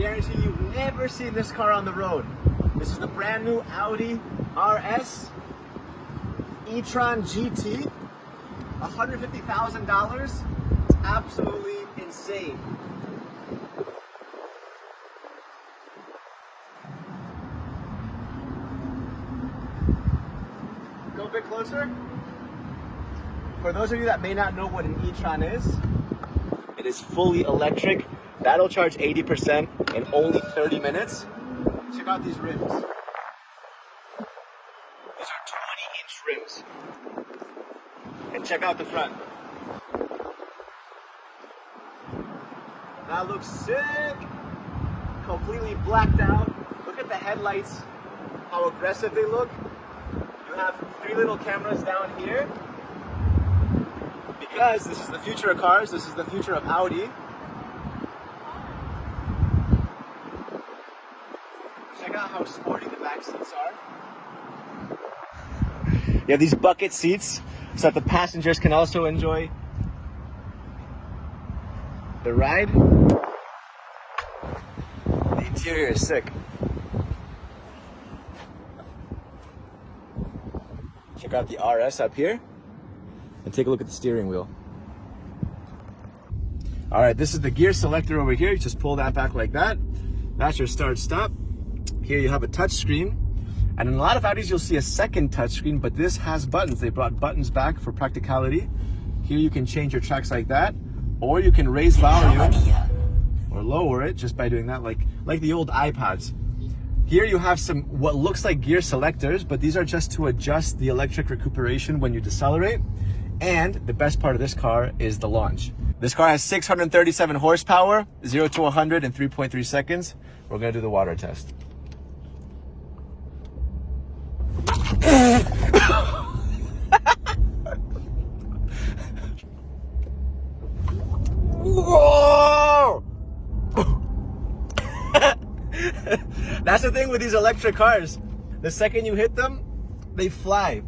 guarantee you've never seen this car on the road. This is the brand new Audi RS e-tron GT, $150,000. It's absolutely insane. Go a bit closer. For those of you that may not know what an e-tron is, it is fully electric. That'll charge 80% in only 30 minutes. Check out these rims. These are 20-inch rims. And check out the front. That looks sick. Completely blacked out. Look at the headlights, how aggressive they look. You have 3 little cameras down here. Because this is the future of cars, this is the future of Audi. Check out how sporty the back seats are. You have these bucket seats so that the passengers can also enjoy the ride. The interior is sick. Check out the RS up here. And take a look at the steering wheel. All right, this is the gear selector over here. You just pull that back like that. That's your start stop. Here you have a touch screen. And in a lot of Audis, you'll see a second touch screen, but this has buttons. They brought buttons back for practicality. Here you can change your tracks like that, or you can raise volume or lower it just by doing that, like the old iPods. Here you have some what looks like gear selectors, but these are just to adjust the electric recuperation when you decelerate. And the best part of this car is the launch. This car has 637 horsepower, 0 to 100 in 3.3 seconds. We're gonna do the water test. Whoa! That's the thing with these electric cars. The second you hit them, they fly.